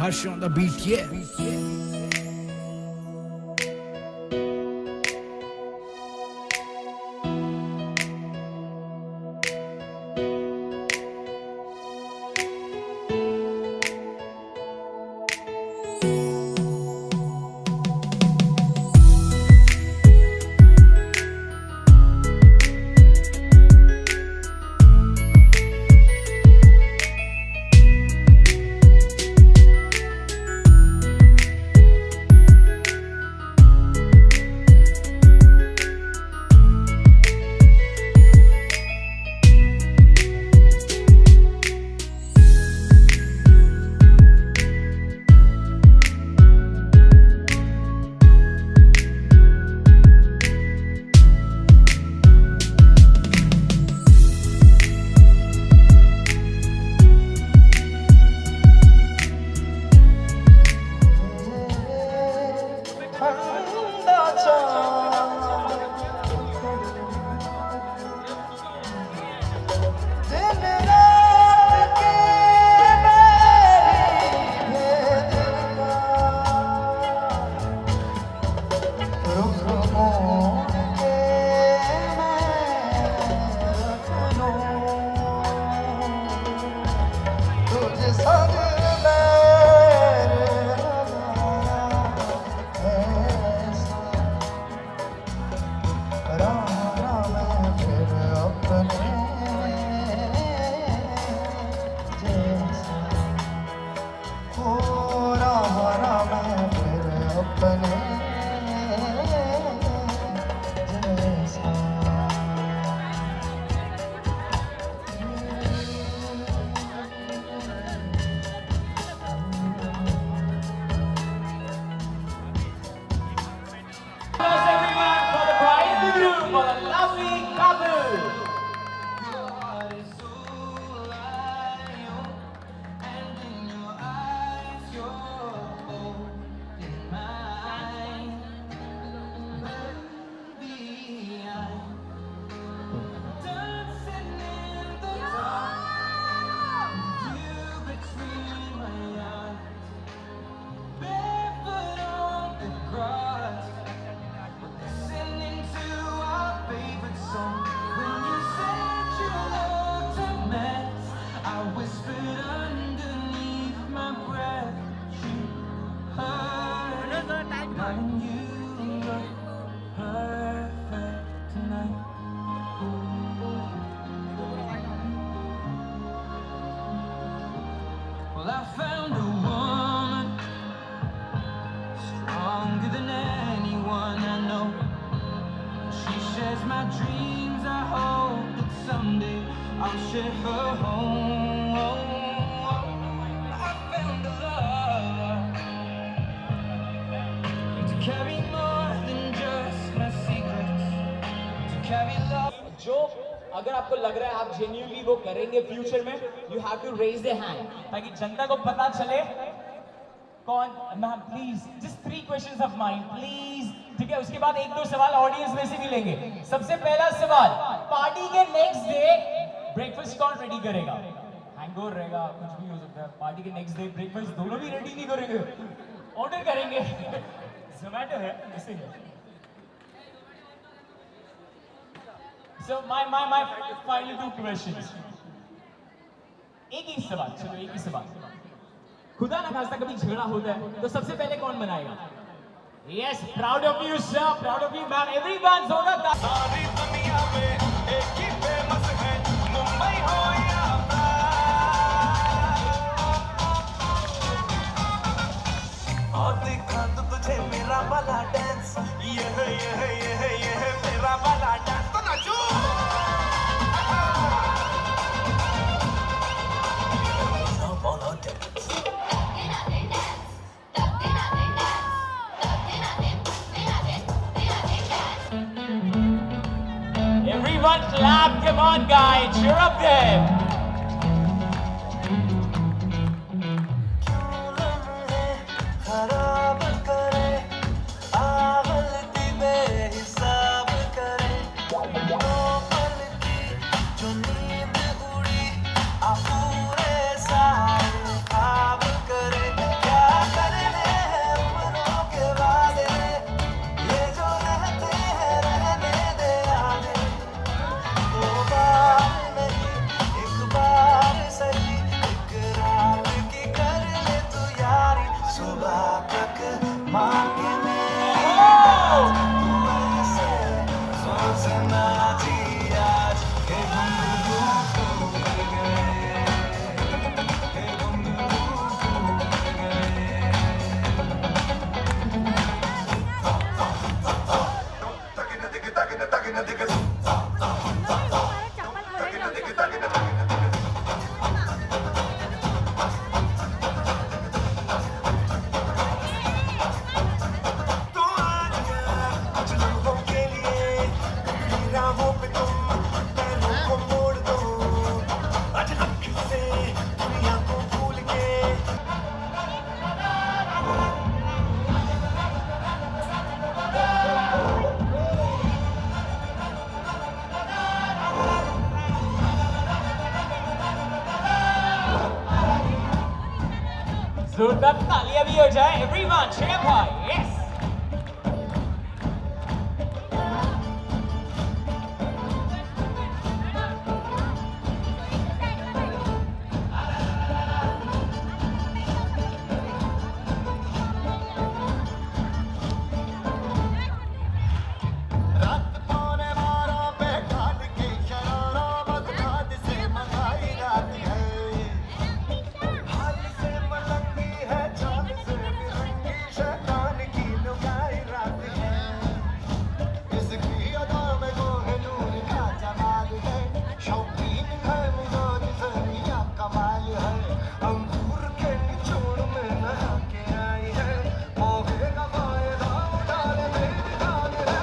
Harsh on the beat, yeah. Well, I found a woman stronger than anyone I know. She shares my dreams. I hope that someday I'll share her home. I found a love to carry more than just my secrets, to carry love. जो अगर आपको लग रहा है आप genuinely वो करेंगे future में, you have to raise the hand ताकि जनता को पता चले कौन। Ma'am please just 3 questions of mind please, ठीक है? उसके बाद 1-2 सवाल ऑडियंस में से भी लेंगे। सबसे पहला सवाल, पार्टी के नेक्स्ट डे ब्रेकफास्ट कौन रेडी करेगा? हैंगओवर रहेगा, कुछ भी हो सकता है। पार्टी के नेक्स्ट डे ब्रेकफास्ट दोनों भी रेडी नहीं करेंगे, ऑर्डर करेंगे। जोमैटो है इसे। So my final 2 questions. एक ही सवाल, चलो एक ही सवाल। खुदा ना खास्ता कभी झगड़ा होता है तो सबसे पहले कौन बनाएगा? Yes, proud of you sir, proud of you ma'am. Everyone जोरदार ताली। सारी दुनिया में एक ही फेमस है, मुंबई हो या और दिखा तो तुझे मेरा वाला डांस, ये है मेरा वाला डांस, तो नाचो। Everyone clap, come on guys, cheer up them. पूरे सारे खाब करे क्या तू आ गया कुछ लम्हों के लिए, राहों पे तुम पैरों को मोड़ दो, आज अक्ल से दुनिया को भूल के। जोरदार तालियां भी हो जाए एवरीवन, शेर भाई, यस। रात पौने 12 पे ढाल के शरारा बगदाद से मंगाई रात है, हाल से मलंगी है चाल से बिरंगी शैतान की लुगाई रात है, इसकी अदा में कोहिनूर का जमाल है, शौकीन है मिजाज ज़रिया कमाल है, अंगूर के निचोड़ में नहा के आई है, मोहे का फायदा उठाने मेरी जान है।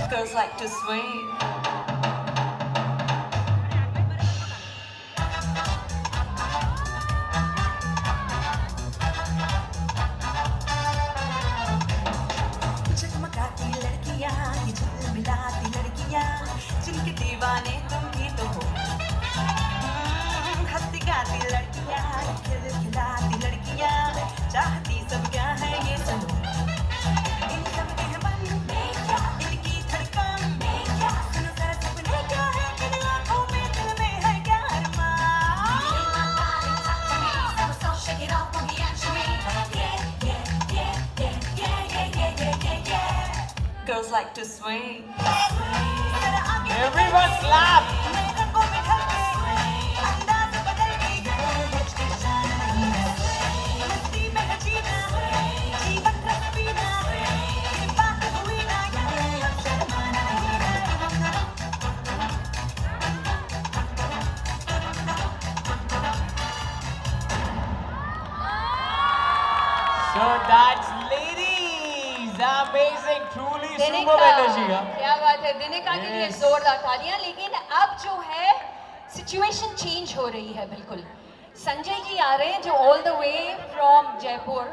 Girls like to swing. चमकाती लड़कियां, ये झिलमिलाती लड़कियां, जिनके दीवाने तुम भी तो हो। हंसती गाती लड़कियां, खिलखिलाती लड़कियां, चाहती सब क्या है ये सुनो। इन सब के है मन में क्या, इनकी धड़कन में क्या, सुनो जरा सपने क्या है, इन आँखों में दिल में है क्या अरमान। Shake it off on the action me. Yeah, yeah, yeah, yeah, yeah, yeah, yeah, yeah, yeah. Girls like to swing. Swing. Everyone clap. So that's ladies, amazing, truly दिनिका, superb energy. क्या बात है, दिनिका के लिए Yes. जोरदार तालियां। लेकिन अब जो है सिचुएशन चेंज हो रही है बिल्कुल। संजय जी आ रहे हैं जो all the way from Jaipur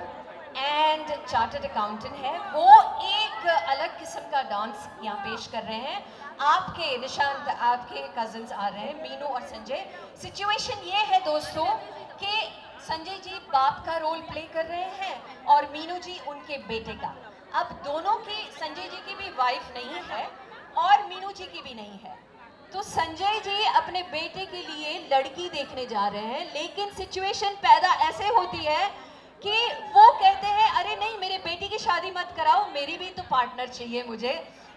and chartered accountant है, वो एक अलग किस्म का डांस यहाँ पेश कर रहे हैं। आपके निशांत, आपके कजिन्स आ रहे हैं, मीनू और संजय। सिचुएशन ये है दोस्तों कि संजय जी बाप का रोल प्ले कर रहे हैं और मीनू जी उनके बेटे का। अब दोनों की, संजय जी की भी वाइफ नहीं है और मीनू जी की भी नहीं है, तो संजय जी अपने बेटे के लिए लड़की देखने जा रहे हैं। लेकिन सिचुएशन पैदा ऐसे होती है कि वो कहते हैं अरे नहीं, मेरे बेटी की शादी मत कराओ, मेरी भी तो पार्टनर चाहिए मुझे।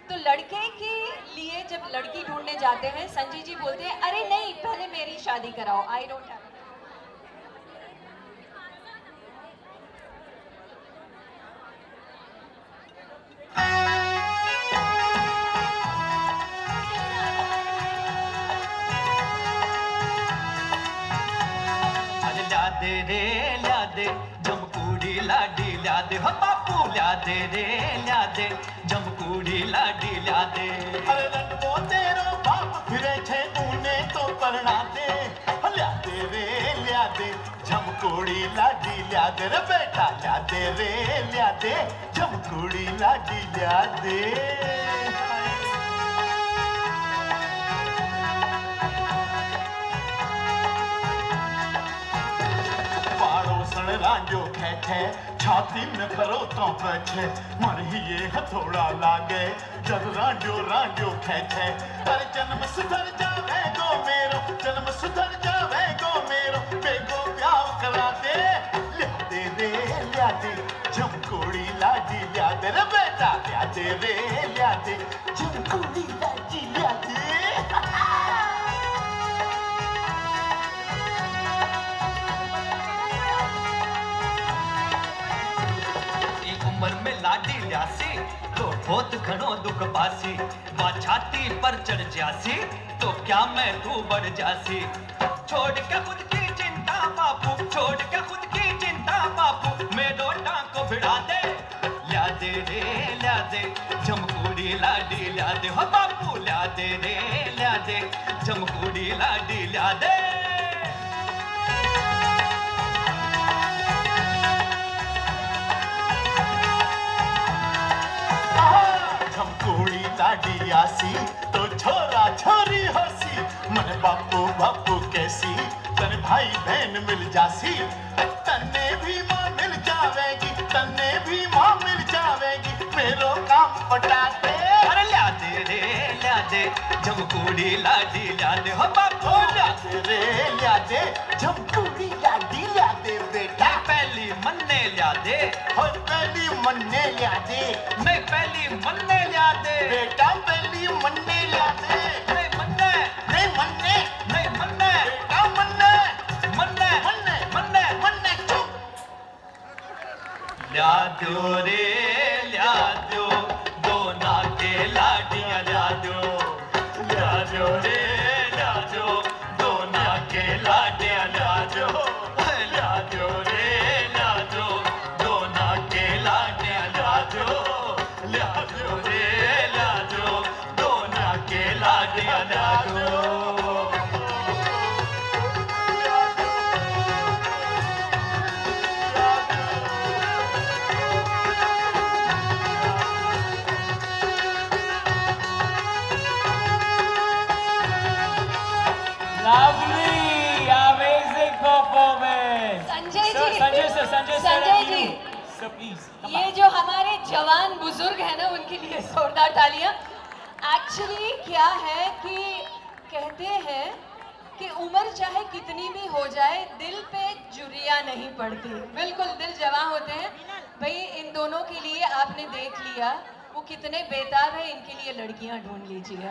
तो लड़के के लिए जब लड़की ढूंढने जाते हैं, संजय जी बोलते हैं अरे नहीं, पहले मेरी शादी कराओ, आई डोंट हैव। दे रे ल्या दे जमकूड़ी लाडी ल्या दे हो बापू ल्या दे रे ल्या दे जमकूड़ी लाडी ल्या दे। अरे रंगो तेरो बाप फिरे छे ऊने तो परना दे ल्या दे रे ल्या दे जमकूड़ी लाडी ल्या दे रे बेटा ल्या दे रे ल्या दे जमकूड़ी लाडी ल्या दे। रांझो खेचे छाती में करो तो बैठे मन ही ये हथौड़ा लागे जब रांझो रांझो खेचे। अरे जन्म सुधर जावे गो मेरो, जन्म सुधर जावे गो मेरो, बेगो ब्याह करा दे ल्या दे रे ल्या दे जमकूड़ी लाडी ल्या दे रे बेटा ल्या दे रे ल्या दे जमकूड़ी लाडी ल्या दे। उम्र में लाडी ल्यासी तो बहुत घणो दुख बासी, मां छाती पर चढ़ जासी तो क्या मैं तू बढ़ जासी। छोड़ के खुद की चिंता बापू, छोड़ के खुद की चिंता बापू, मेरो टांको भिड़ा दे ल्या दे रे ल्या दे जमकूड़ी लाडी ल्या दे हो बापू ल्या दे रे ल्या दे जमकूड़ी लाडी ल्या दे। जमकूड़ी लाडी आसी तो छोरा छोरी हसी, मन बापू बापू कैसी तन भाई बहन मिल जासी। तन्ने भी माँ मिल जावेगी, तन्ने भी माँ मिल जावेगी, मेरो काम पटा दे। अरे ल्या दे रे ल्या दे जमकूड़ी लाडी ल्या दे हो बापू ल्या दे रे ल्या दे जमकूड़ी लाडी ल्या दे बेटा। पहली मन्ने ल्या दे हो पहली मन्ने ल्या दे, नहीं पहली मन्ने ल्या दे बेटा पहली मन्ने ल्या दे। नहीं मन्ने नहीं मन्ने नहीं मन्ने बेटा मन्ने मन्ने मन्ने मन्ने मन्ने चुप। ल्या दो रे ल्या दो दो नाके लाडियां ल्या दो रे ल्या दो दो नाके लाडियां ल्या दो रे ल्या दो दो नाके लाडियां ल्या दो रे ल्या दो दो नाके लाडियां ल्या दो। Lovely, amazing performance. Sanjay Sir, ji, Sanjay sir, Sanjay sir, Sanjay and ji, Meenu. Sir, please. come ये back. जो हमारे जवान बुजुर्ग है ना, उनके लिए जोरदार तालियां। एक्चुअली क्या है कि कहते हैं कि उम्र चाहे कितनी भी हो जाए, दिल पे जुरिया नहीं पड़ती। बिल्कुल दिल जवां होते हैं। भाई इन दोनों के लिए आपने देख लिया वो कितने बेताब है, इनके लिए लड़कियां ढूंढ लीजिए।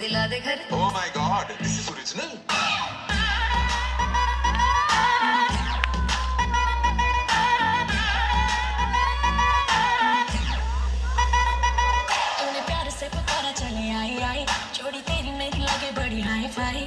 दिला दे घर। Oh my God, this is original. तूने प्यार से पुकारा चले आई आई, जोड़ी तेरी मेरी लगे बड़ी हाई फाई।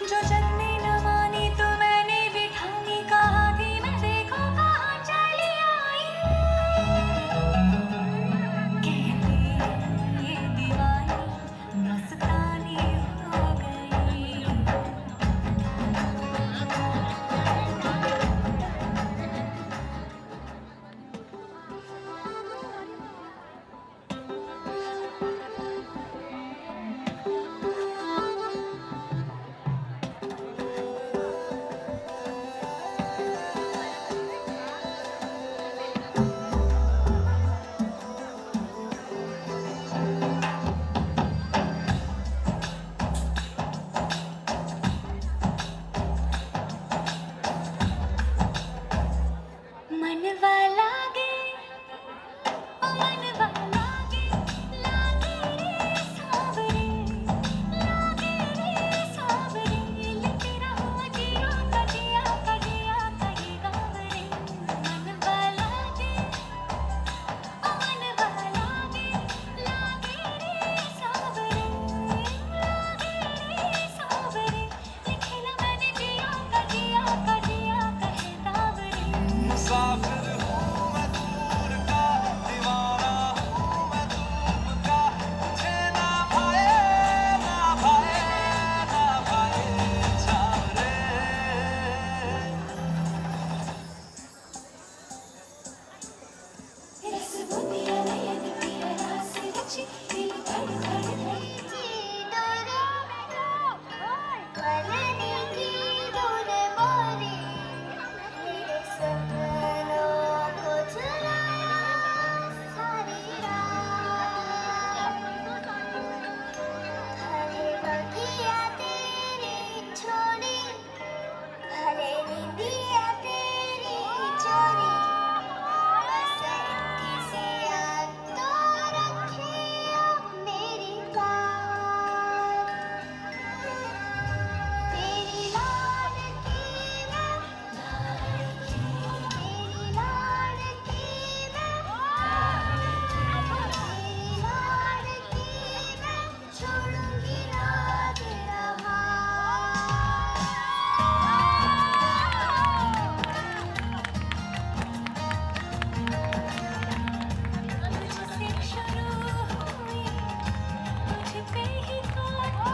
जो जन्ने न मानी तो मैंने भी ठानी, कहा थी मैं देखो कहाँ चली आई। कहते ये दीवानी मस्तानी हो गई। मनवा लागे ओ मनवा लागे, लागे रे सावरे, लागे रे सावरे, लेके रहो जिया का जिया का जिया का ये गावरे। मनवा लागे ओ मनवा लागे, लागे रे सावरे, लागे रे सावरे, लिखे ना मैंने जिया का जिया का जिया का ये गावरे। मुसाफिर हूँ मैं दूर का, दीवाना हूँ मैं धूप का, मुझे ना भाए ना भाए ना भाए छावरे। रस बुंदिया नयन पिया रास रची, दिल धड़ धड़ धड़की डोरे बनने की डोरे बोरी, मेरे सपनों को चुराया सारी रात। भले बगिया तेरी छोड़ी, भले निंदिया तेरी चोरी, बस किसी याद तो रखियो मेरी बात। तेरी लाडकी मैं, तेरी लाडकी मैं, तेरी लाडकी मैं, छोड़ूंगी ना तेरा हाथ। तुझसे शुरू हुई, तुझ पे ही खाना।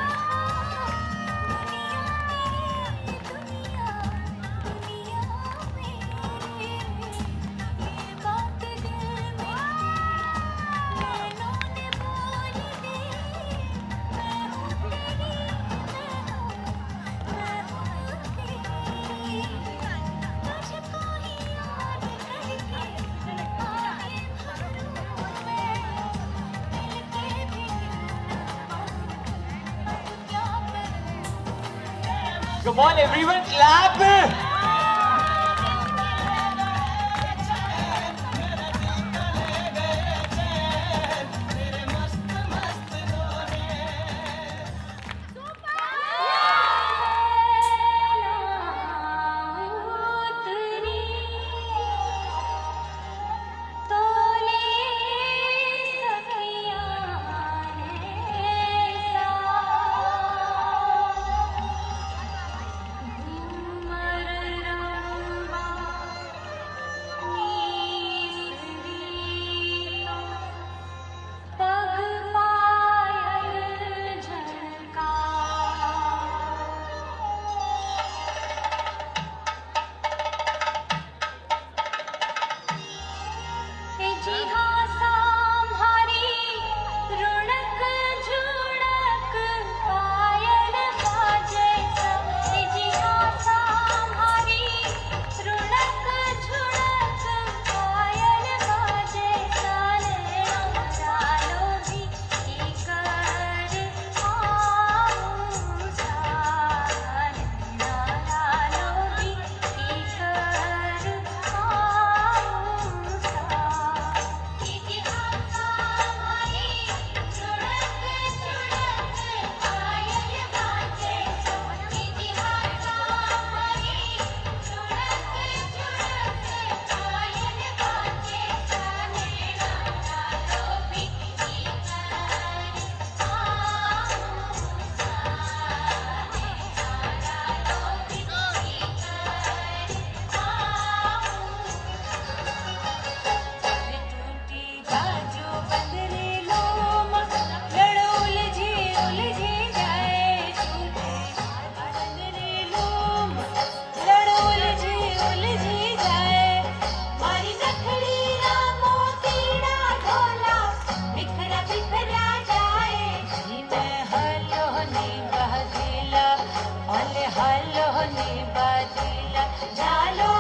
दुनिया मेरी, दुनिया मेरी, ये बात दिल में नैनों ने बोल दी। मैं हूँ तेरी, मैं हूँ तेरी, तुझको ही याद करके आए भरूं मैं, मिलके भी अब क्या करूं। Come on, everyone, clap! मर नी बहदिला ओले हालो नी बहदिला जालो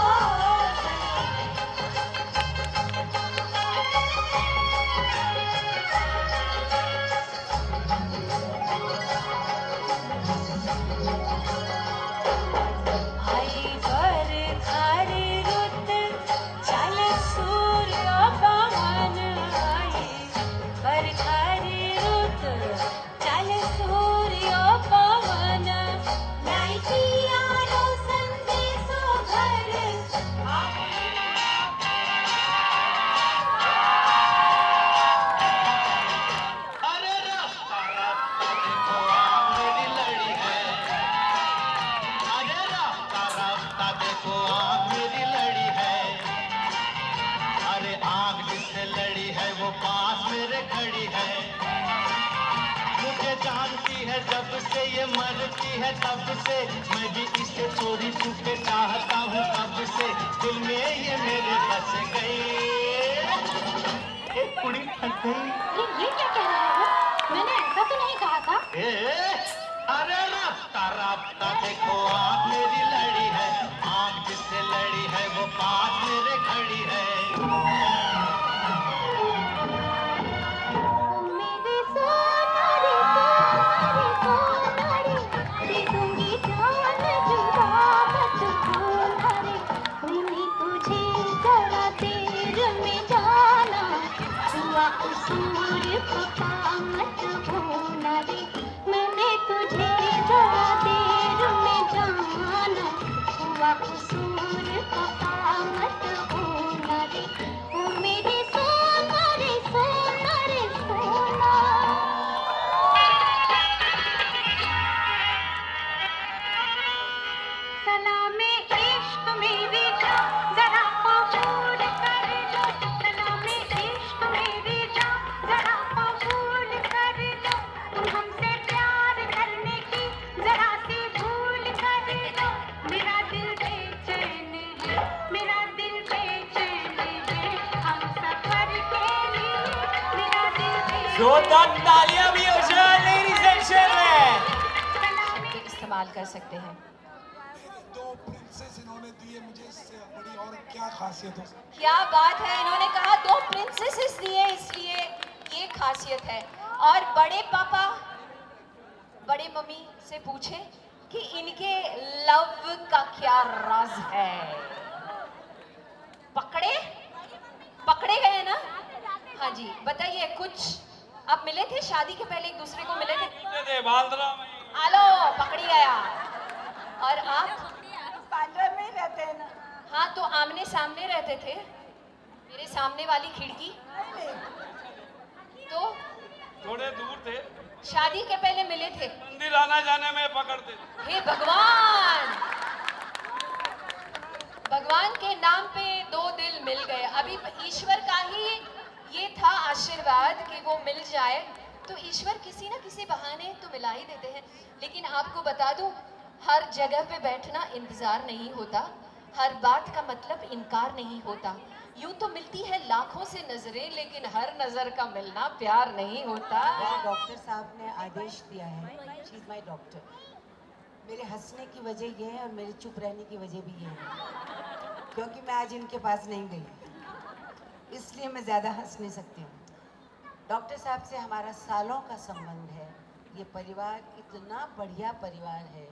आई बर खारी रुत चल सूर्य पवन आई बर खारी रुत चल सूर्य पवन लाइटिया रो संदेशो घर अरे रास्ता रास्ता देखो आग मेरी लड़ी है अरे रास्ता रास्ता देखो आग मेरी लड़ी है अरे आग जिससे लड़ी है वो पास मेरे खड़ी है मुझे जानती है जब से ये मरती है तब से मैं भी इसे चोरी छुपे चाहता हूँ तब से दिल में ये मेरे बस गई एक कुड़ी फंस गई ये क्या कह रहा है मैंने ऐसा तो नहीं कहा था ए, अरे रास्ता रास्ता देखो आग मेरी लड़ी है आग जिससे लड़ी है वो पास मेरे खड़ी है मेरे सोनारे सोनारे दे दूंगी जान जुदा मत भूलना रे मैंने तुझे जरा देर में जाना हुआ उसूर पका मत भूलना रे मैंने तुझे जरा देर में जाना हुआ उसूर पका मत भूलना रे ओ मेरे सोनारे सोनारे सोना सलामे इश्क मेरी जान जरा कबूल कर लो सलामे इश्क मेरी जान जरा कबूल कर लो तुम हमसे प्यार करने की जरा सी भूल कर लो मेरा दिल बेचैन है मेरा दिल बेचैन है हम सफर के लिए मेरा दिल बेचैन जोरदार तालियां भी हो जाए लेडीज एंड जेंटलमैन शब्द इस्तेमाल कर सकते हैं। दो प्रिंसेस इन्होंने दिए मुझे इससे बड़ी और क्या खासियत हो सकती क्या बात है, इन्होंने कहा 2 प्रिंसेसेस दिए इसलिए ये खासियत है। और बड़े पापा बड़े मम्मी से पूछे कि इनके लव का क्या राज है। पकड़े पकड़े गए ना? हाँ जी बताइए कुछ। आप मिले थे शादी के पहले एक दूसरे को मिले थे? आलो पकड़ी गया। और आप पांड्रा में ही रहते हैं ना। हाँ तो आमने सामने रहते थे मेरे सामने वाली खिड़की तो थोड़े दूर थे शादी के पहले मिले थे। मंदिर आना जाने में पकड़ते थे। हे भगवान भगवान के नाम पे 2 दिल मिल गए। अभी ईश्वर का ही ये था आशीर्वाद कि वो मिल जाए तो ईश्वर किसी ना किसी बहाने तो मिला ही देते हैं। लेकिन आपको बता दूं हर जगह पे बैठना इंतजार नहीं होता हर बात का मतलब इनकार नहीं होता। यूं तो मिलती है लाखों से नजरें लेकिन हर नजर का मिलना प्यार नहीं होता। डॉक्टर साहब ने आदेश दिया है शी इज़ माई डॉक्टर। मेरे हंसने की वजह ये है और मेरे चुप रहने की वजह भी ये है क्योंकि मैं आज इनके पास नहीं गई इसलिए मैं ज़्यादा हंस नहीं सकती हूँ। डॉक्टर साहब से हमारा सालों का संबंध है। ये परिवार इतना बढ़िया परिवार है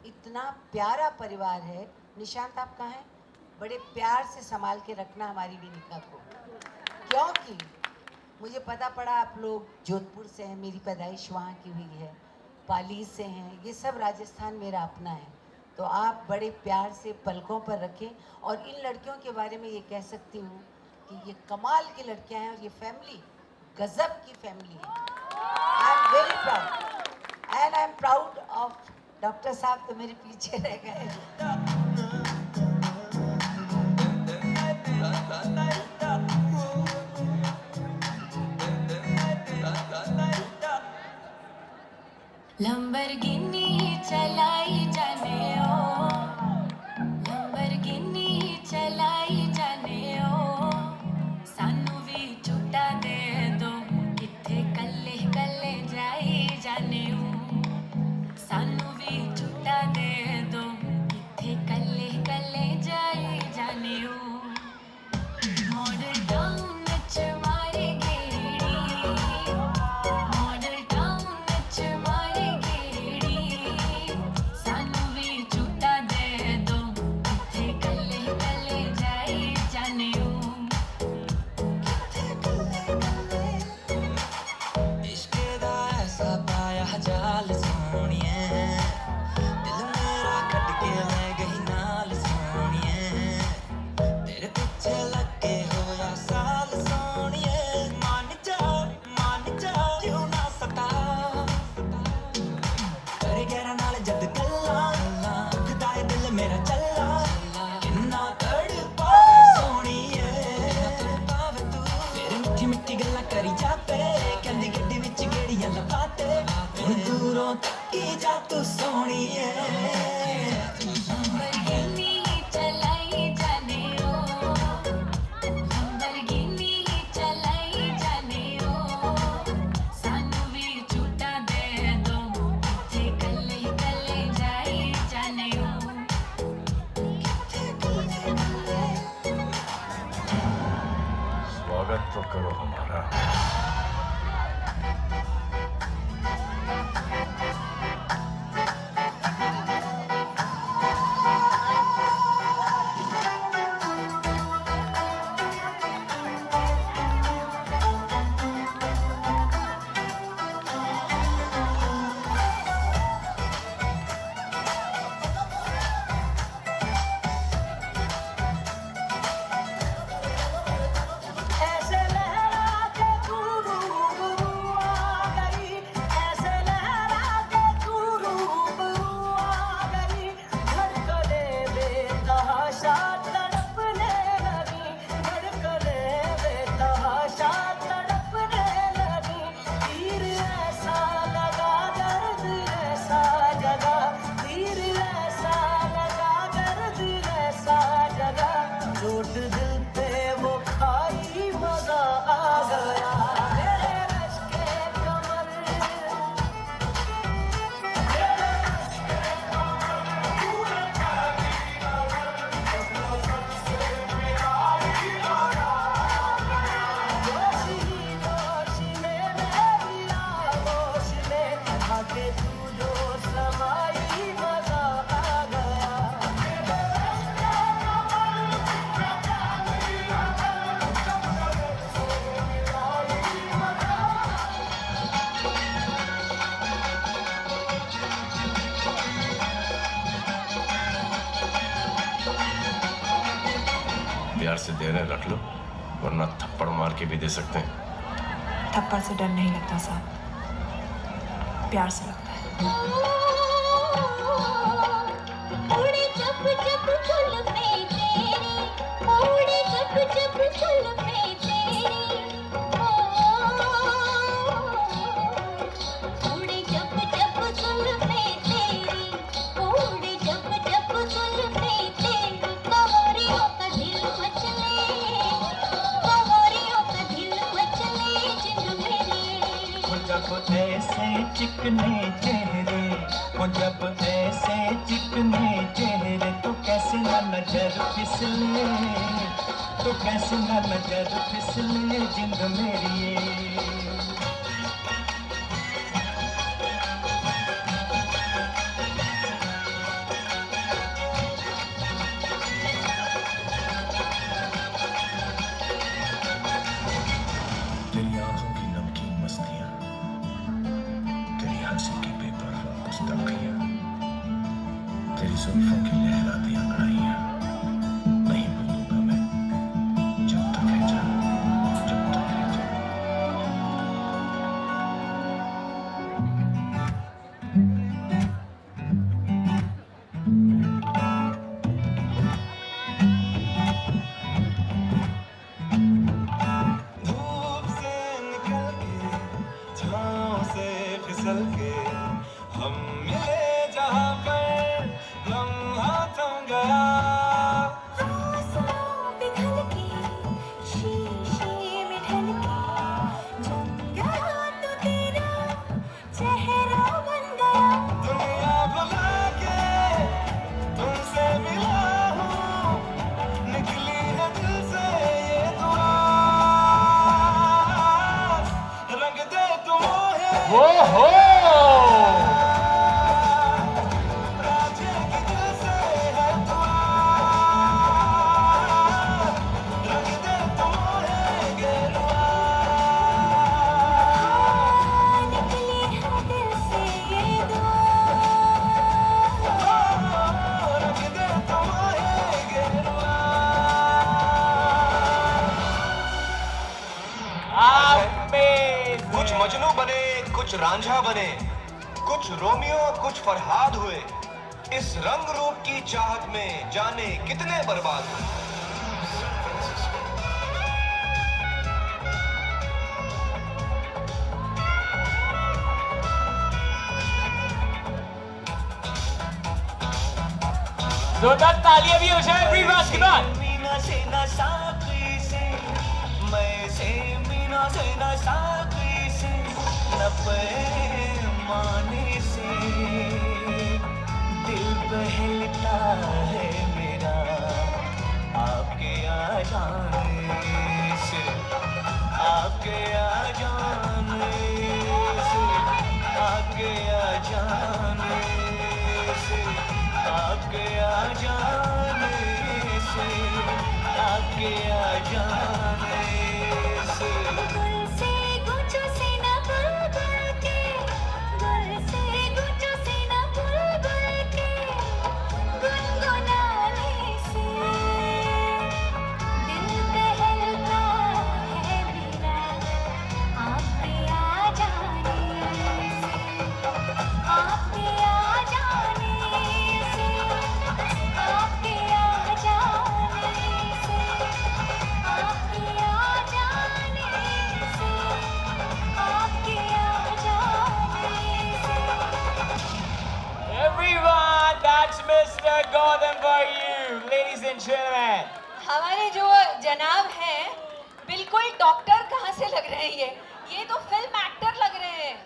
इतना प्यारा परिवार है। निशांत आप कहाँ हैं? बड़े प्यार से संभाल के रखना हमारी विनिका को क्योंकि मुझे पता पड़ा आप लोग जोधपुर से हैं मेरी पैदाइश वहाँ की हुई है पाली से हैं ये सब राजस्थान मेरा अपना है तो आप बड़े प्यार से पलकों पर रखें। और इन लड़कियों के बारे में ये कह सकती हूँ कि ये कमाल की लड़कियाँ हैं और ये फैमिली गजब की फैमिली है। I am very proud and I am proud of doctor साहब तो मेरे पीछे रह गए। लंबरगिनी चलाई जाने ओ लंबरगिनी चलाई जाने ओ सानू भी छुट्टा दे दो किथे कल्ले कल्ले जाई जाने ओ की जा तू सोनी है स्वागत तो करो हमारा। ऐसे लहरा के तू रूबरू आ गई ऐसे लहरा के तू रूबरू आ गई धड़कने बेतहाशा तड़पने लगी धड़कने बेतहाशा तड़पने लगी तीर ऐसा लगा दर्द ऐसा जगा तीर ऐसा लगा दर्द ऐसा जगा चोट दिल पे वो खाई मजा आ गया मेरे रश के कमर जोश ही जोश में मेरी आगोश में आके तू जो समाई मजा आ गया प्यार से दे रहे रख लो वरना थप्पड़ मार के भी दे सकते हैं। थप्पड़ से डर नहीं लगता साहब, प्यार से लगता है। उड़े जब जब जुल्फे तेरी उड़े जब जब जुल्फे तेरी उड़े जब जब जुल्फे तेरी उड़े जब जब जुल्फे तेरी कवरियों का दिल मचले कवरियों का दिल मचले जिन मेरे जब ऐसे चिकने चेहरे वो जब ऐसे चिकने चेहरे तो कैसे ना नजर फिसले तो कैसे ना नजर फिसले जिंद मेरी तेरी आंखों की नमकीन मस्तियां तेरी हंसी की बेपरवाह गुस्ताखियां तेरी जुल्फों की लहराती अंगड़ाइयां नहीं भूलूंगा मैं जब तक है जान जब तक है जान धूप से निकल के छाँव से फिसल के हम मिले जहाँ पर लम्हा थम गया आसमां पिघल के शीशे में ढल के जम गया तो तेरा चेहरा बन गया दुनिया भुला के तुमसे मिला हूँ निकली है दिल से ये दुआ रंग दे तुम राजे की दिल से है दुआ रंग दे तुम गेरुआ निकली है दिल से ये दुआ रंग दे तुम गेरुआ कुछ मजनू बने कुछ रांझा बने कुछ रोमियो कुछ फरहाद हुए इस रंग रूप की चाहत में जाने कितने बर्बाद हुए जोरदार तालियां भी हो जाए एवरीवन, कम ऑन। मीना से ना साकी से, मैं से मीना से ना साकी से, न पैमाने से दिल बहलता है मेरा आपके आ जाने से, आपके आ जाने से, आपके आ जाने से, आपके आ जाने से, आपके आ जाने से। गुल से गुच्छों से ना बुलबुल के, गुल से गुच्छों से ना बुलबुल के, गुनगुनाने से दिल बहलता है मेरा आपके आ जाने से, आपके आ जाने से, आपके आ जाने से, आपके आ जाने से, आपके आ जाने से। Everyone, that's Mr. Gautam for you, ladies and gentlemen. हमारे जो जनाब हैं बिल्कुल डॉक्टर कहाँ से लग रहे हैं, ये तो फिल्म एक्टर लग रहे हैं।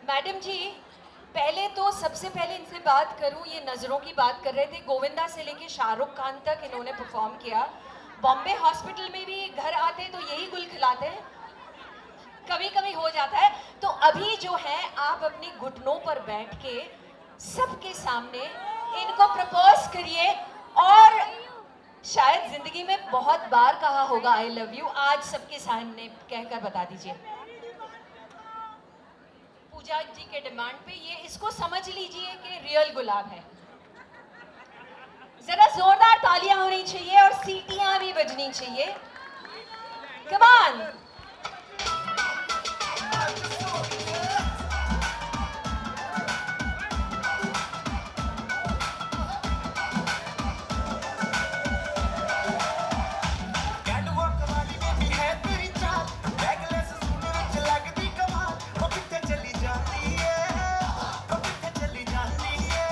मैडम जी, पहले तो सबसे पहले इनसे बात करूं, ये नज़रों की बात कर रहे थे, गोविंदा से लेके शाहरुख खान तक इन्होंने परफॉर्म किया। बॉम्बे हॉस्पिटल में भी घर आते तो यही गुल खिलाते हैं, कभी कभी हो जाता है। तो अभी जो है आप अपने घुटनों पर बैठ के सबके सामने इनको प्रपोज करिए, और शायद जिंदगी में बहुत बार कहा होगा आई लव यू, आज सबके सामने कहकर बता दीजिए। पूजा जी के डिमांड पे ये इसको समझ लीजिए कि रियल गुलाब है। जरा जोरदार तालियां होनी चाहिए और सीटियां भी बजनी चाहिए। Come on. कैटवॉक वाली बेबी है तेरी चाल, बैगलेस सूट विच लगदी कमाल, ओ किथे चली जाती है, ओ किथे चली जाती है।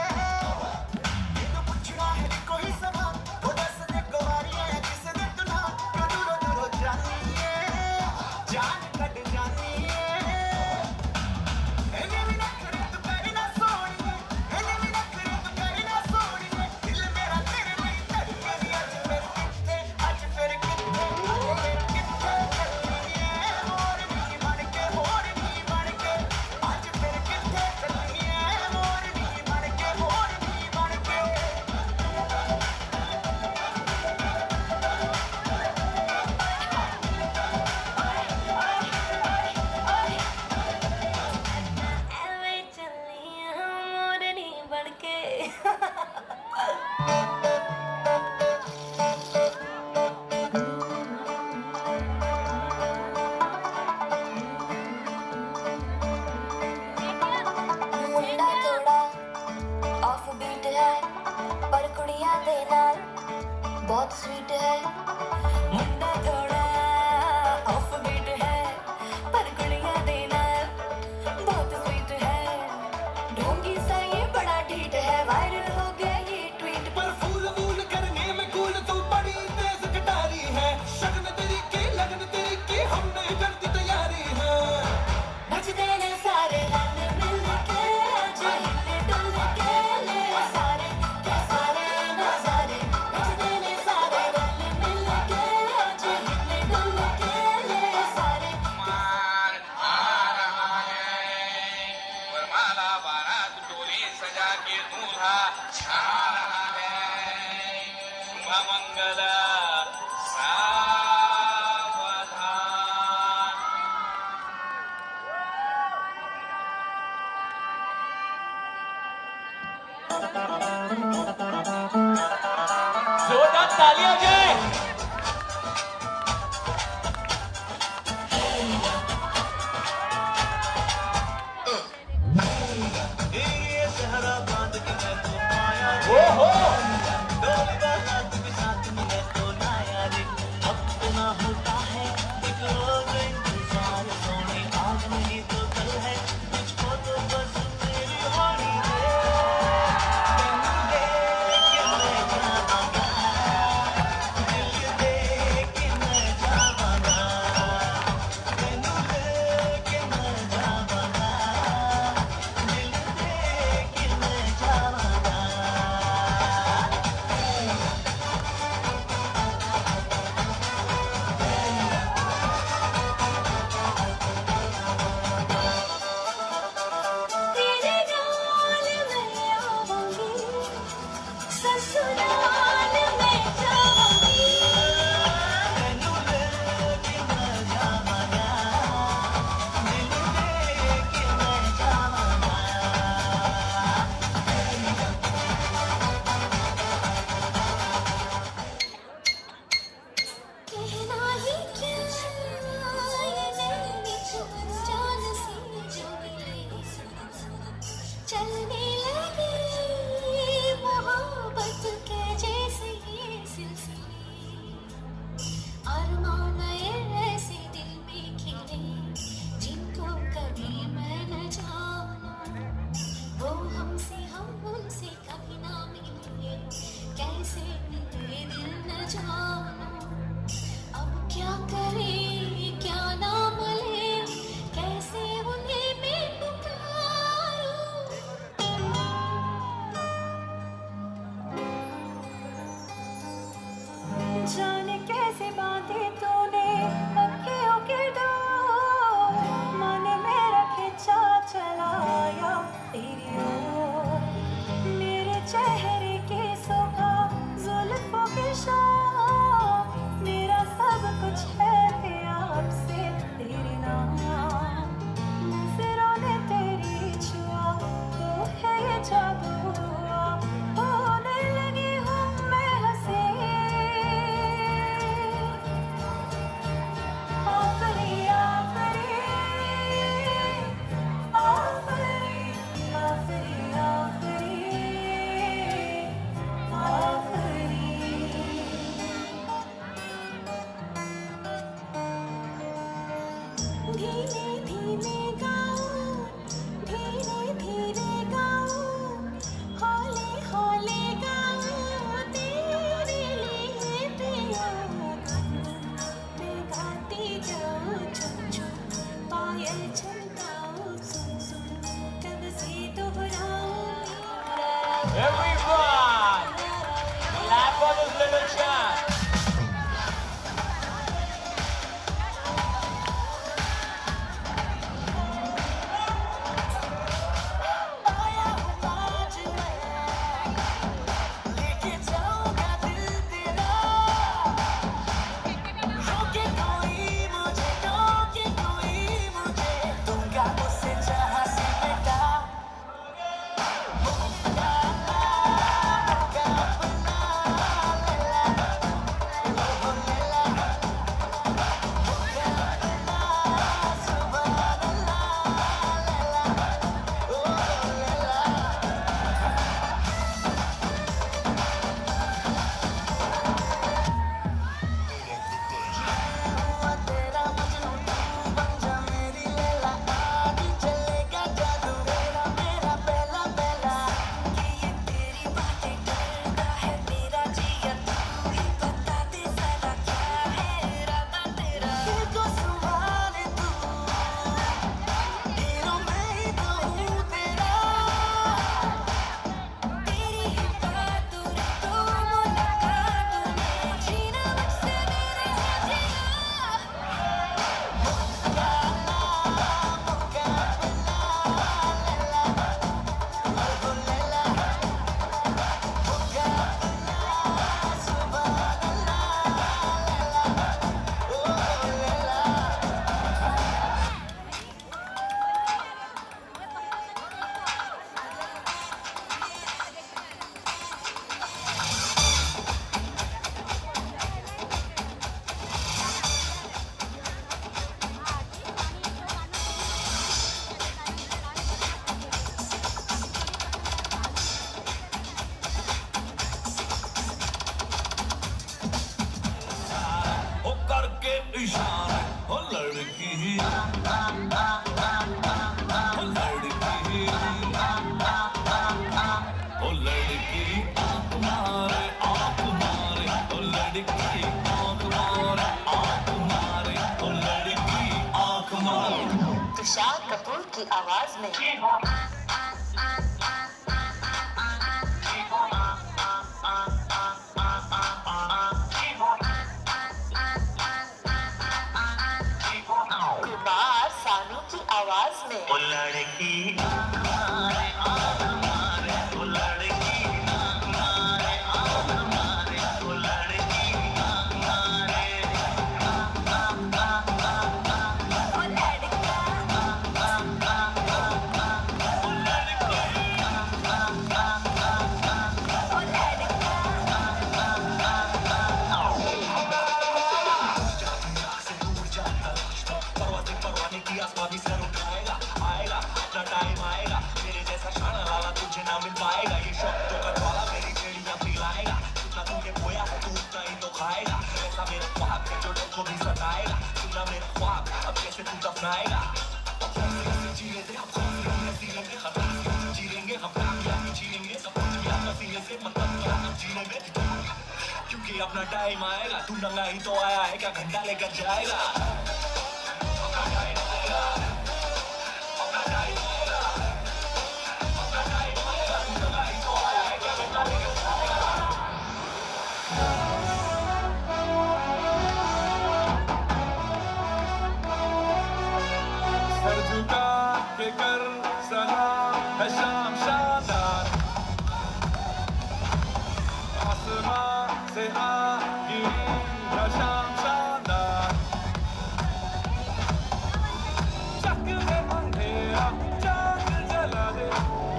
मैनू पुछना है कोई सवाल, ओ दस दे कुवारी है किस दे तू नाल, क्यों दूरों दूरों जाती है, जान कट जाती है। एने भी नखरे तू करी ना सोनिए, एने भी नखरे तू करी ना सोनिए, दिल मेरा तेरे लिए धड़के नी आज फिर किथे, आज फिर किथे, आज फिर किथे चलनी है मोरनी बनके, मोरनी बनके, आज फिर किथे चलनी है मोरनी बनके, मोरनी बनके। एवे चलनी हम मोरनी बनके। मुंडा थोड़ा ऑफ बीट है, पर कुड़ियां दे नाल बहुत स्वीट है। मुंडा थोड़ा ऑफ बीट है, पर कुड़ियां दे नाल बहुत स्वीट है। ढोंगी सा ये बड़ा ढीठ है, वायरल हो गया ये ट्वीट पर फूल फूल करने में कूल तू बड़ी तेज कटारी है, शगन तेरी की लगन तेरी की हमने कर दी तैयारी है। नचते ने सारे रंग मिल के, आज हिले डुल के ले सारे के सारे नजारे। नचते ने सारे रंग मिल के, आज हिले डुल के ले सारे। कुमार आ रहा है, वरमाला बारात डोली सजा के दूल्हा छा रहा है। शुभ मंगल सावधान। जोरदार तालियां हो जाए। ये सहरा बांध के मैं तो आया रे, ओहो, डोल बारात के साथ मैं तो लाया रे। अपना होता है एक रोज इंतजार, सोने आज नहीं तो कल है, मुझको तो बस तेरी होनी है। तेनू देख के मैं ससुराल में जाऊंगी तेनू लेके मैं जावांगा दिल देके मैं जावांगा कहना ही क्या ये नैनी जान सी जो मिले चलने लगे मोहब्बत के जैसे ये सिलसिले अरमान ऐसे दिल में खिले जिनको कभी मैं न जाना वो हमसे हम उनसे कभी ना मिले कैसे मिले दिल न जाना अब क्या करे क्या ना मिले कैसे उन्हें मैं पुकारूं जाने कैसे बांधे तूने अखियों के डोर मन मेरा खिंचा चलाया तेरी ओर मेरे चेहरे के सुबह जुल्फों के शाम मेरा सब कुछ है आपसे तेरे नाम नजरों ने तेरी छुआ तो है ये जादू होने लगी हूँ मैं हंसी आफरी आफरी आफरी आफरी आफरी धीरे धीरे गाओ धीरे धीरे गाओ हौले हौले गाओ तेरे लिए पिया मैं गाती जाऊं चुप चुप पायल चमकाऊं सुन सुन कब से दोहराऊं Everyone, clap for this little chap. आया हूँ आज मैं लेके जाऊंगा दिल तेरा रोके कोई मुझे दूंगा उसे जहाँ से बेटा तेरा मजनू तू बन जा मेरी लैला आज चलेगा जादू तेरा मेरा पहला पहला कि ये तेरी बातें करता है मेरा जिया तू ही बता दे सारा क्या है इरादा तेरा दिल को संभाले तू हीरो मैं ही तो हूँ तेरा तेरी ही बातों रे तो मुलाकातों में जीना मुझसे मेरे साथ ओ करके इशारे ओ लड़की ओ लड़की ओ लड़की आँख मारे ओ लड़की आँख मारे ओ लड़की आँख मारे तुषार कपूर की आवाज में कुमार सानू की आवाज में ओ लड़की आँख मारे ओ लड़की आँख मारे अपनाएगा जीने हम जीलेंगे हम जीलेंगे सब कुछ भी आप सीने से मतलब जीने में क्योंकि अपना टाइम आएगा तू नंगा ही तो आया है क्या घंटा लेकर जाएगा अपना टाइम आएगा अपना टाइम आएगा अपना टाइम आएगा तू नंगा ही तो आया है क्या घंटा लेकर जाएगा सर झुका के कर सलाम है शाम शानदार आसमां से आ गिरी है शाम शानदार चक दे अंधेरा चांद जला दे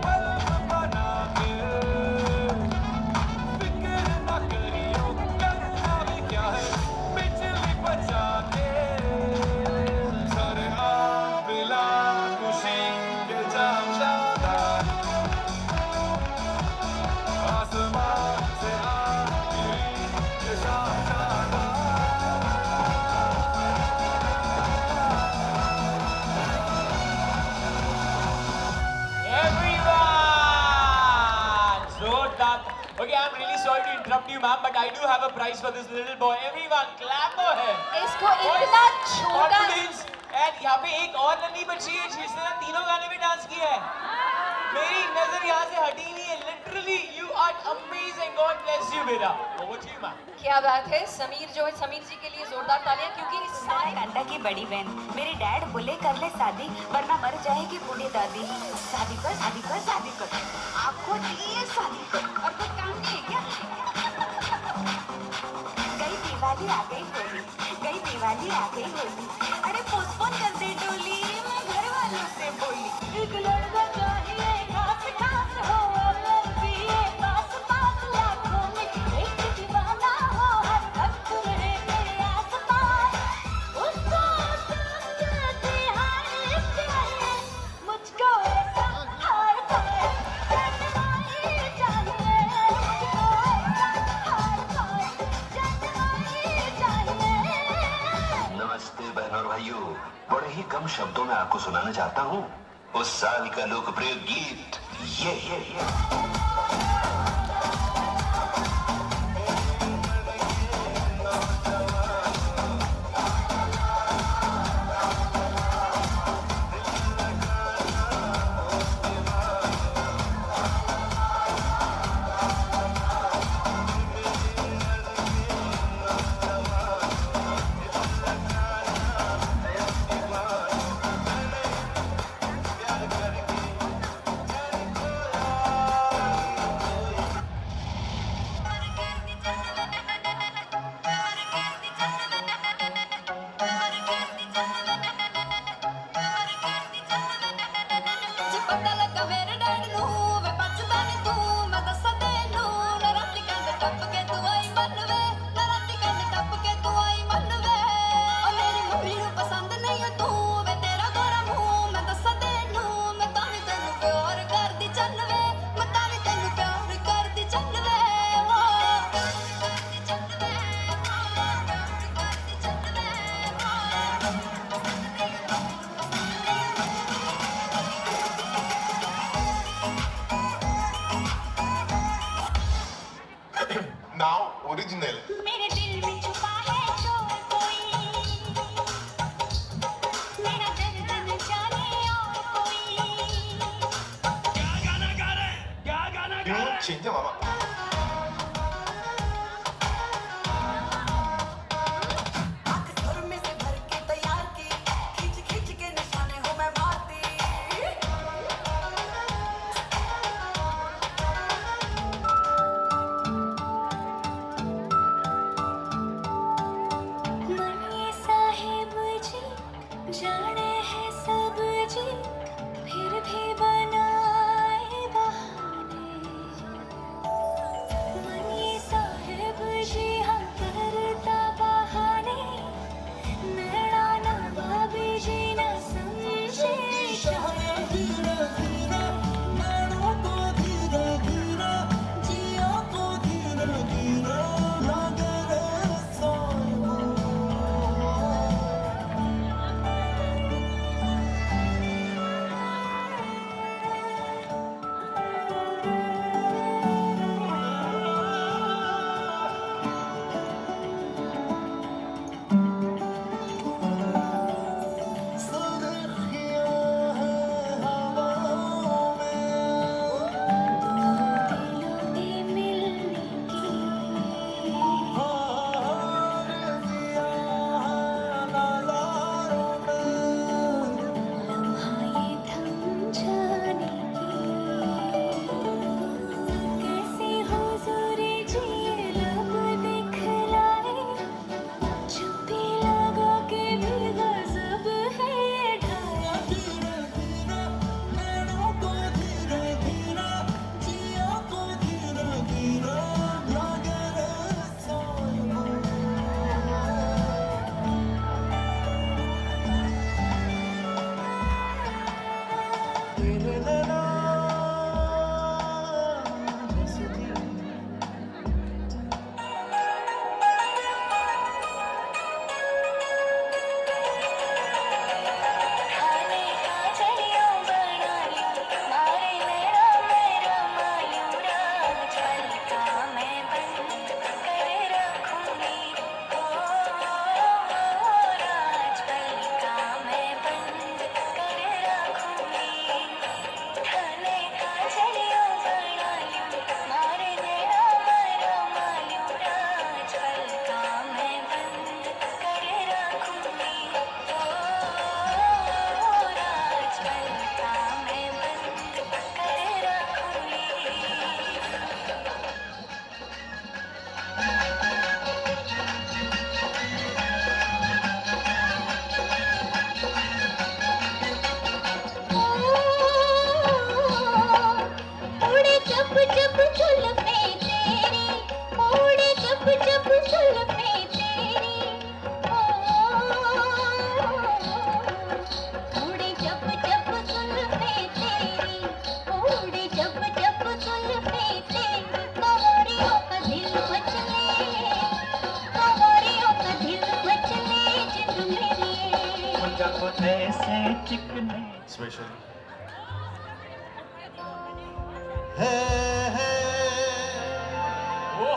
बल्ब बना के फिक्र न करियो करना भी क्या है बिजली बचा के खुशी के जाम शानदार आसमान से आ गिरी ये शाम शानदार Everyone! Zordar. Okay, I'm really sorry to interrupt you, ma'am, but I do have a prize for this little boy. Everyone, clap for him. इसको इतना छोटा Confidence. And यहाँ पे एक और नन्ही बच्ची है जिसने ना तीनों गाने में डांस किया है. मेरी नजर यहाँ से हटी नहीं है. Literally, you are amazing. God bless you, बेटा. Over to you, ma'am. क्या बात है. समीर जो है, समीर जी के लिए जोरदार तालियां क्योंकि सारे कांता की बड़ी बहन मेरे डैड बोले कर ले शादी वरना मर जाएगी बूढ़ी दादी. शादी कर शादी कर शादी कर आपको चाहिए शादी कर और कुछ काम नहीं है क्या. गई दिवाली आ गई होली गई दिवाली आ गई होली अरे पोस्टपोन कर दे डोली मैं घर वालों से बोली एक लड़का चाहिए खास खास हो लड़की पास पास लाखों में एक दीवाना हो हर वक्त रहे मेरे आस पास उसको समझती हाय चाहिए मुझको ऐसा हाय हाय जनमाई चाहिए मुझको ऐसा हाय हाय जनमाई चाहिए. नमस्ते बहनों और भाइयों, बड़े ही कम शब्दों में आपको सुनाना चाहता हूँ उस साल का लोकप्रिय गीत ये पता लगा मेरे डैड नू वे बचदा नहीं तू मैं दस तेनू ना राती कंध टप के तू आई मन वे ना राती कंध टप के तू आई मन वे ओ मेरी मम्मी नू पसंद नहीं है तू वे तेरा गोरा मुंह मैं दस तेनू मैं तावी तेनू प्यार कर दी चन वे मैं तावी तेनू प्यार कर दी चन वे नाउ ओरिजिनल. मेरे दिल में छुपा है चोर कोई मेरा दर्द न जाने और कोई. क्या गाना गा रहे चेंज है मामा. आँख सुर में से भर के तैयार की खींच खींच के निशाने हो मैं मारती. मनिए साहिब जी जाने है सब जी फिर भी बनाए बहाने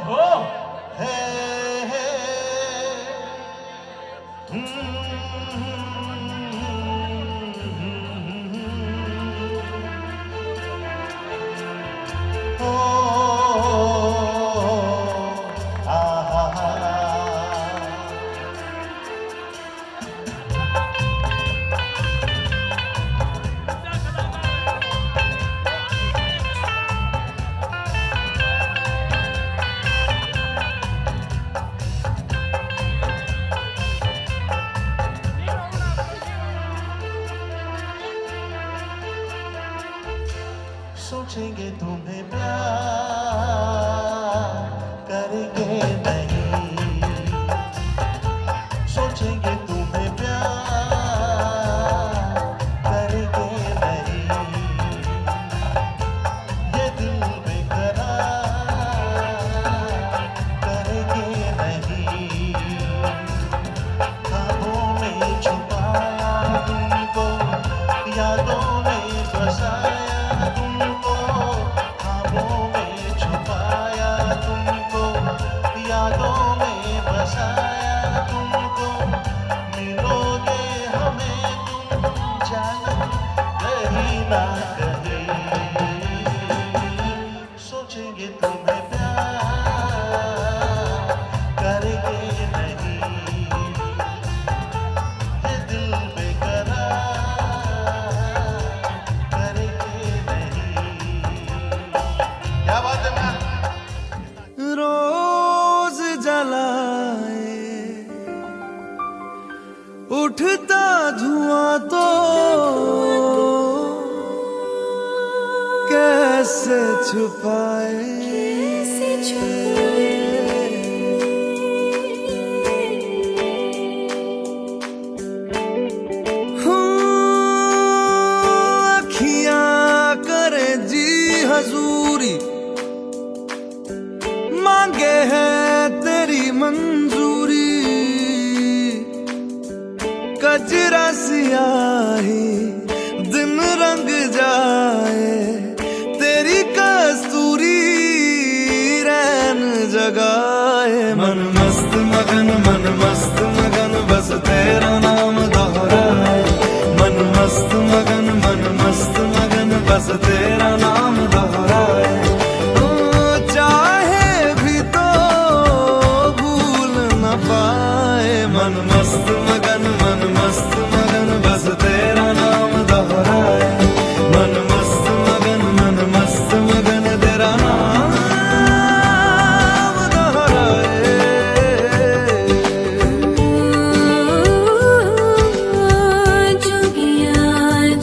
ओहो सोचेंगे तुम्हें प्यार करेंगे नहीं, सोचेंगे तुम्हें प्यार करेंगे नहीं, ये दिल बेकरार करेंगे नहीं, ख्वाबों में छुपाया तुमको, यादों में बसाया सोचेंगे तुम्हें प्यार करेंगे नहीं, ये दिल बेकरार करेंगे नहीं। क्या बात है मैम? रोज जलाए उठता धुआं तो कैसे छुपाए, अखियां करे जी हजूरी, मांगे है तेरी मंजूरी, कजरा सियाही दिन रंग जाए, तेरी कस्तूरी रैन जगाए, मन मस्त मगन बस तेरा नाम दोहराए, मन मस्त मगन बस तेरा नाम दोहराए, चाहे भी तो भूल न पाए, मन मस्त मगन बस तेरा नाम दोहराए, मन मस्त मगन तेरा नाम दोहराए। जोगिया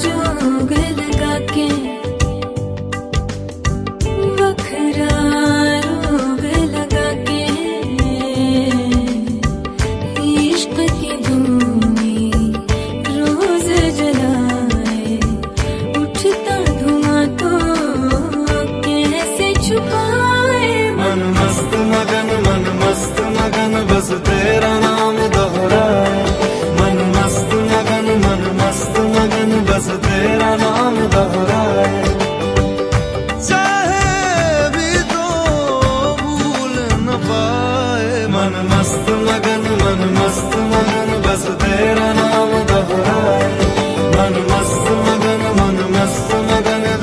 जोग लगा के बखरा रोग लगा के, इश्क की धूमी रोज जलाए, उठता धुआं तो कैसे छुपाए, मन मस्त मगन बस तेरा नाम दोहराए, मन मस्त मगन बस तेरा नाम दोहराए, चाहे भी तो भूल न पाए, मन मस्त मगन बस तेरा नाम दोहराए, मन मस्त मगन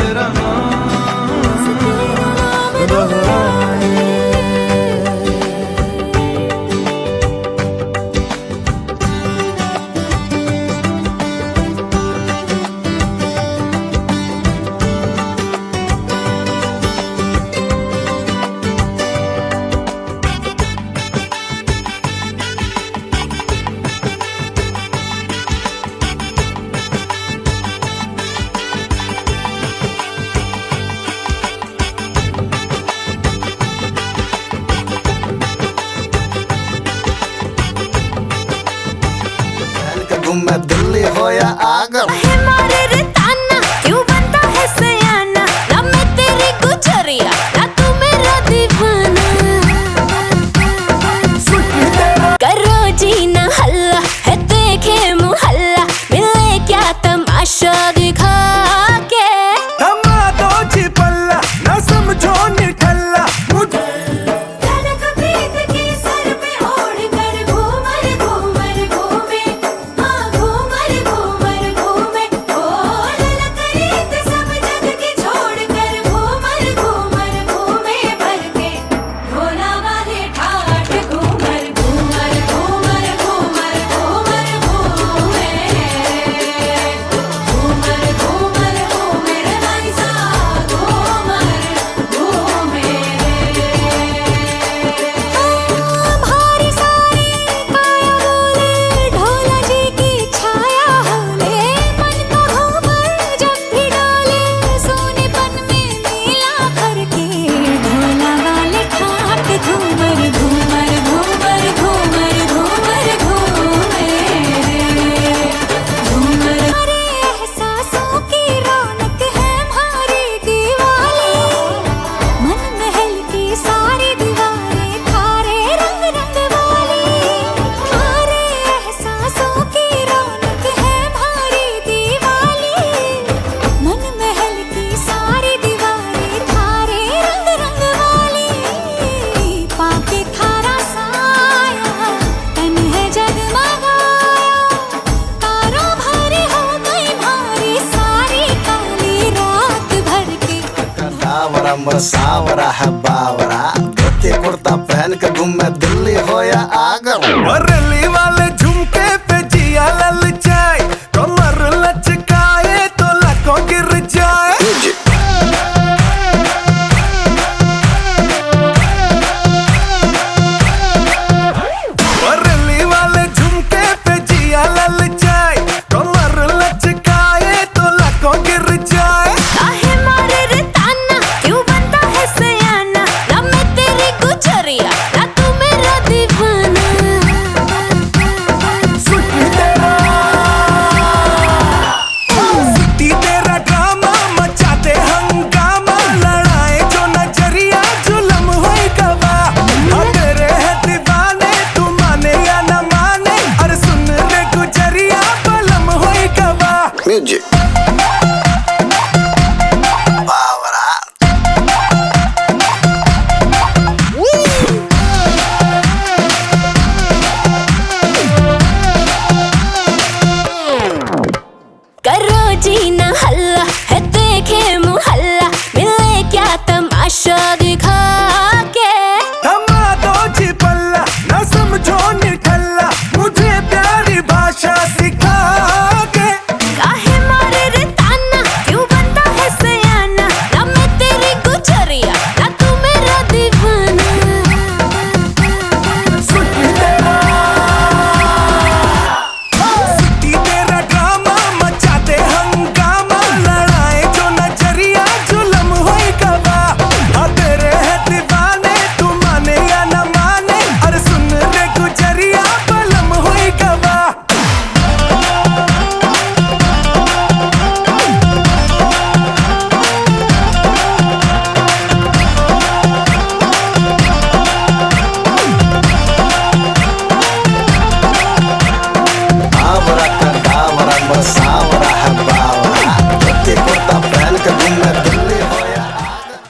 तेरा नाम दोहराए। मैं दिल्ली होया आगर मारे रे ताना क्यों बनता है सयाना, ना मैं तेरी गुजरिया ना तू मेरा दीवाना, करो जीना हल्ला है देखे मुहल्ला, मिले क्या तमाशा दिखा के, थमा दो जी पल्ला ना समझो निठल्ला, मुझे नंबर सावरा है बावरा, धोती कुर्ता पहन के घूमे दिल्ली हो या आगरा।